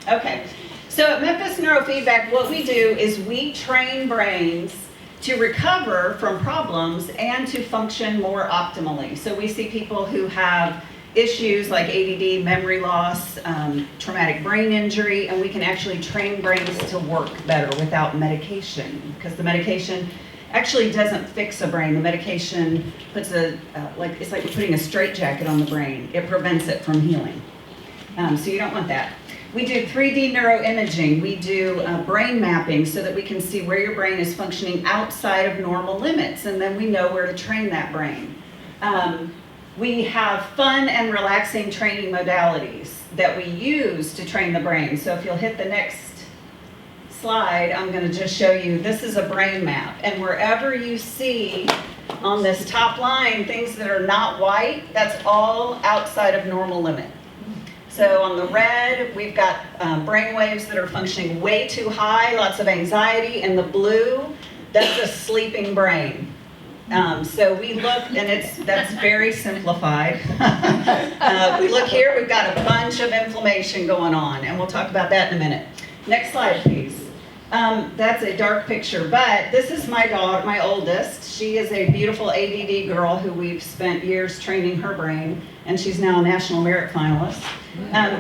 Okay, so at Memphis Neurofeedback, what we do is we train brains to recover from problems and to function more optimally. So we see people who have issues like ADD, memory loss, traumatic brain injury, and we can actually train brains to work better without medication, because the medication actually doesn't fix a brain. The medication puts it's like putting a straitjacket on the brain. It prevents it from healing. So you don't want that. We do 3D neuroimaging. We do brain mapping so that we can see where your brain is functioning outside of normal limits, and then we know where to train that brain. We have fun and relaxing training modalities that we use to train the brain. So if you'll hit the next slide, I'm going to just show you, this is a brain map, and wherever you see on this top line things that are not white, that's all outside of normal limit. So on the red, we've got brain waves that are functioning way too high, lots of anxiety, and the blue, that's a sleeping brain. So we look, and that's very simplified. We look here, we've got a bunch of inflammation going on, and we'll talk about that in a minute. Next slide, please. That's a dark picture, but this is my daughter, my oldest. She is a beautiful ADD girl who we've spent years training her brain, and she's now a national merit finalist. But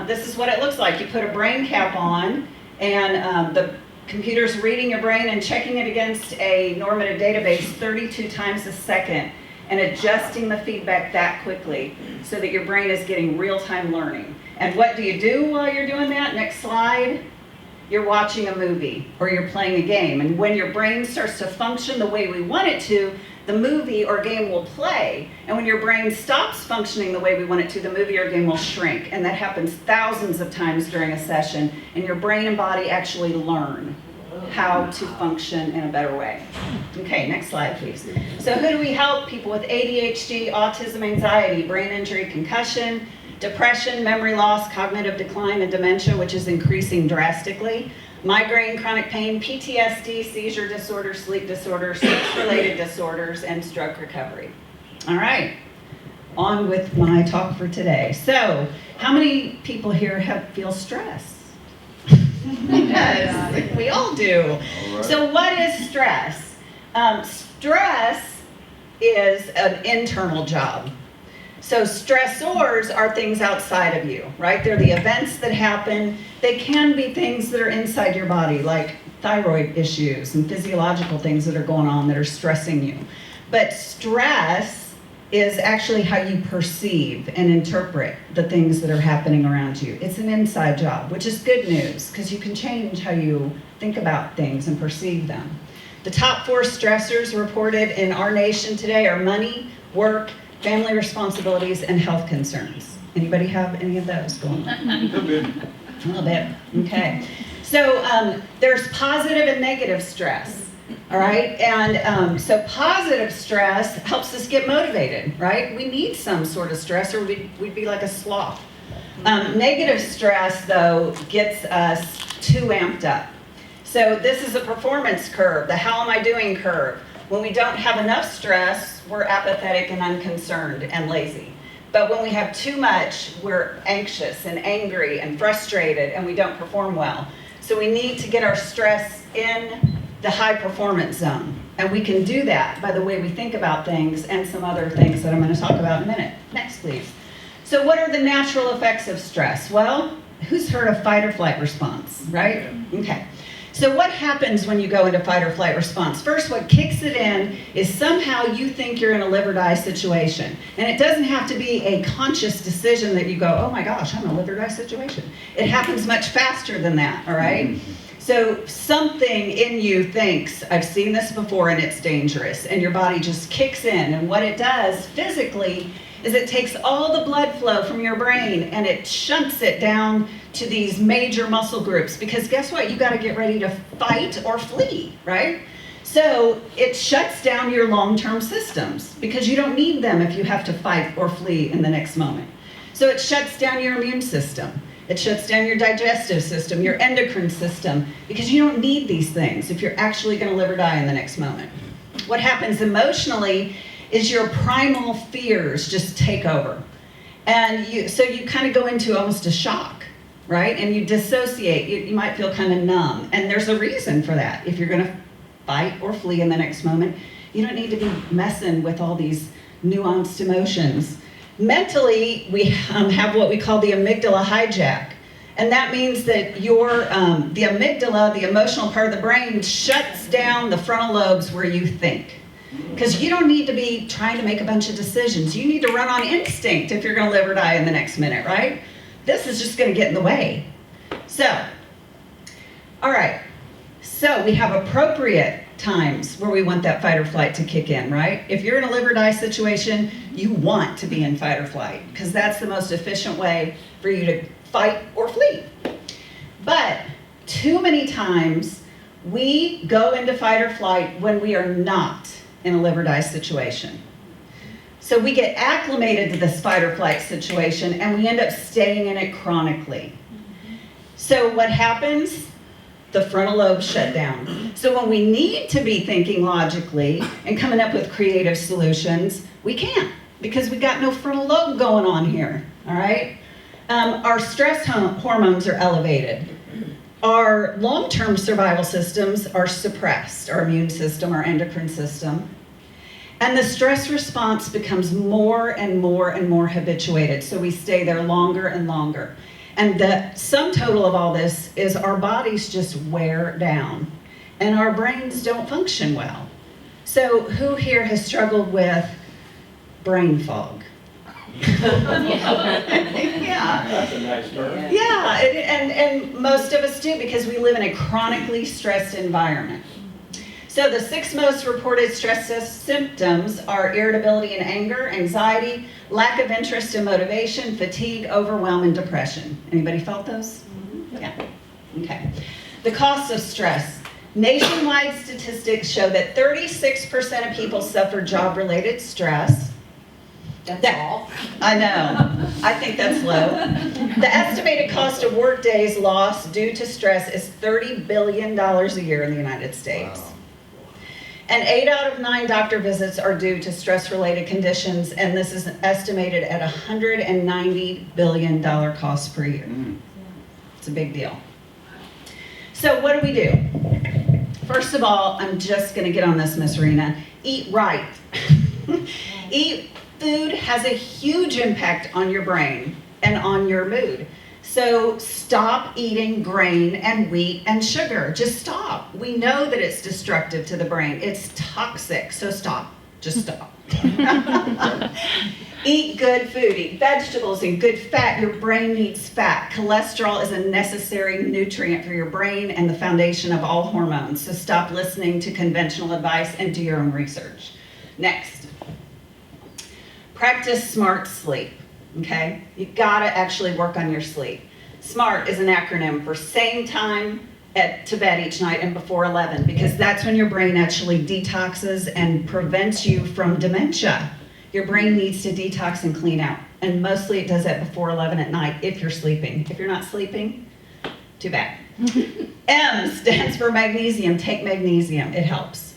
this is what it looks like. You put a brain cap on, and the computer's reading your brain and checking it against a normative database 32 times a second and adjusting the feedback that quickly so that your brain is getting real-time learning. And what do you do while you're doing that? Next slide. You're watching a movie or you're playing a game. And when your brain starts to function the way we want it to, the movie or game will play. And when your brain stops functioning the way we want it to, the movie or game will shrink. And that happens thousands of times during a session. And your brain and body actually learn how to function in a better way. Okay, next slide, please. So who do we help? People with ADHD, autism, anxiety, brain injury, concussion, depression, memory loss, cognitive decline, and dementia, which is increasing drastically. Migraine, chronic pain, PTSD, seizure disorder, sleep disorders, sex-related disorders, and stroke recovery. All right, on with my talk for today. So, how many people here feel stressed? Yes, we all do. All right. So what is stress? Stress is an internal job. So stressors are things outside of you, right? They're the events that happen. They can be things that are inside your body, like thyroid issues and physiological things that are going on that are stressing you. But stress is actually how you perceive and interpret the things that are happening around you. It's an inside job, which is good news because you can change how you think about things and perceive them. The top 4 stressors reported in our nation today are money, work, family responsibilities, and health concerns. Anybody have any of those going on? A little bit. Okay. So there's positive and negative stress. All right, and so positive stress helps us get motivated, right? We need some sort of stress or we'd be like a sloth. Negative stress, though, gets us too amped up. So this is a performance curve, the how am I doing curve. When we don't have enough stress, we're apathetic and unconcerned and lazy. But when we have too much, we're anxious and angry and frustrated and we don't perform well. So we need to get our stress in the high performance zone. And we can do that by the way we think about things and some other things that I'm going to talk about in a minute. Next, please. So what are the natural effects of stress? Well, who's heard of fight or flight response, right? Okay. So what happens when you go into fight or flight response? First, what kicks it in is somehow you think you're in a live or die situation. And it doesn't have to be a conscious decision that you go, oh my gosh, I'm in a live or die situation. It happens much faster than that, all right? So something in you thinks, I've seen this before and it's dangerous, and your body just kicks in. And what it does physically is it takes all the blood flow from your brain and it shunts it down to these major muscle groups. Because guess what? You got to get ready to fight or flee, right? So it shuts down your long-term systems because you don't need them if you have to fight or flee in the next moment. So it shuts down your immune system. It shuts down your digestive system, your endocrine system, because you don't need these things if you're actually going to live or die in the next moment. What happens emotionally is your primal fears just take over. And so you kind of go into almost a shock. right? And you dissociate. You might feel kind of numb. And there's a reason for that. If you're going to fight or flee in the next moment, you don't need to be messing with all these nuanced emotions. Mentally, we have what we call the amygdala hijack. And that means that your the amygdala, the emotional part of the brain, shuts down the frontal lobes where you think. Because you don't need to be trying to make a bunch of decisions. You need to run on instinct if you're going to live or die in the next minute, right? This is just going to get in the way. So, all right. So we have appropriate times where we want that fight or flight to kick in, right? If you're in a live or die situation, you want to be in fight or flight because that's the most efficient way for you to fight or flee. But too many times we go into fight or flight when we are not in a live or die situation. So we get acclimated to this fight or flight situation and we end up staying in it chronically. So what happens? The frontal lobe shut down. So when we need to be thinking logically and coming up with creative solutions, we can't because we got no frontal lobe going on here, all right? Our stress hormones are elevated. Our long-term survival systems are suppressed, our immune system, our endocrine system. And the stress response becomes more and more and more habituated, so we stay there longer and longer. And the sum total of all this is our bodies just wear down and our brains don't function well. So who here has struggled with brain fog? Yeah. That's a nice term. Yeah, and most of us do because we live in a chronically stressed environment. So the 6 most reported stress symptoms are irritability and anger, anxiety, lack of interest and motivation, fatigue, overwhelm, and depression. Anybody felt those? Yeah. Okay. The cost of stress. Nationwide statistics show that 36% of people suffer job-related stress. That's all. I know. I think that's low. The estimated cost of work days lost due to stress is $30 billion a year in the United States. Wow. And 8 out of 9 doctor visits are due to stress-related conditions, and this is estimated at $190 billion cost per year. It's a big deal. So what do? First of all, I'm just going to get on this, Miss Rena. Eat right. Food has a huge impact on your brain and on your mood. So stop eating grain and wheat and sugar. Just stop. We know that it's destructive to the brain. It's toxic, so stop. Just stop. Eat good food. Eat vegetables and good fat. Your brain needs fat. Cholesterol is a necessary nutrient for your brain and the foundation of all hormones. So stop listening to conventional advice and do your own research. Next. Practice smart sleep. Okay? You gotta actually work on your sleep. SMART is an acronym for same time to bed each night and before 11, because that's when your brain actually detoxes and prevents you from dementia. Your brain needs to detox and clean out, and mostly it does that before 11 at night if you're sleeping. If you're not sleeping, too bad. M stands for magnesium. Take magnesium, it helps.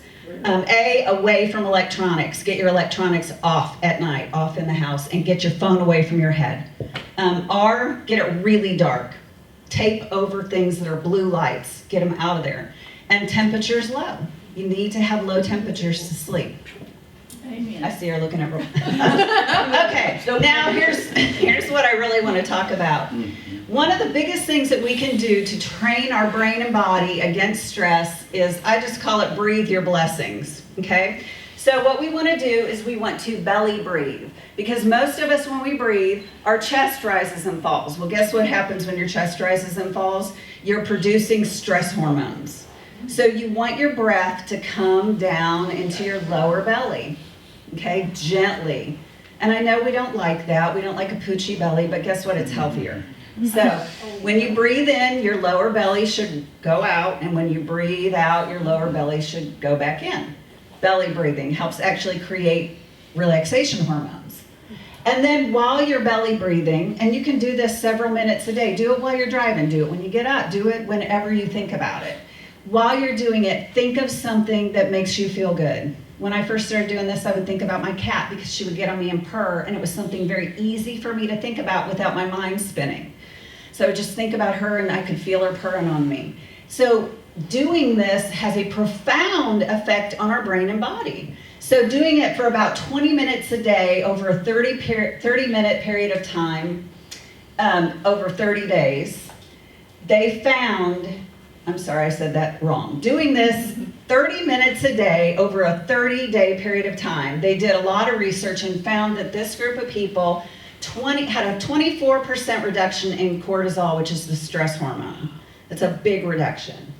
A, away from electronics. Get your electronics off at night, off in the house, and get your phone away from your head. R, get it really dark. Tape over things that are blue lights. Get them out of there. And temperatures low. You need to have low temperatures to sleep. Amen. I see her looking at her. Okay, now here's what I really want to talk about. One of the biggest things that we can do to train our brain and body against stress is, I just call it breathe your blessings, okay? So what we want to do is we want to belly breathe, because most of us, when we breathe, our chest rises and falls. Well, guess what happens when your chest rises and falls? You're producing stress hormones. So you want your breath to come down into your lower belly, okay, gently. And I know we don't like that. We don't like a poochy belly, but guess what? It's healthier. So when you breathe in, your lower belly should go out, and when you breathe out, your lower belly should go back in. Belly breathing helps actually create relaxation hormones. And then while you're belly breathing, and you can do this several minutes a day, do it while you're driving, do it when you get up, do it whenever you think about it. While you're doing it, think of something that makes you feel good. When I first started doing this, I would think about my cat, because she would get on me and purr, and it was something very easy for me to think about without my mind spinning. So just think about her, and I could feel her purring on me. So doing this has a profound effect on our brain and body. So doing it for about 20 minutes a day over a 30-minute period of time, over 30 days, they found, I'm sorry, I said that wrong. Doing this 30 minutes a day over a 30-day period of time, they did a lot of research and found that this group of people had a 24% reduction in cortisol, which is the stress hormone. That's a big reduction.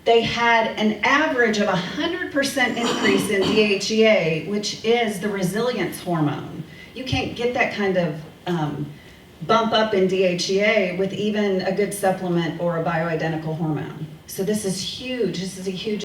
They had an average of 100% increase in DHEA, which is the resilience hormone. You can't get that kind of bump up in DHEA with even a good supplement or a bioidentical hormone. So this is huge. This is a huge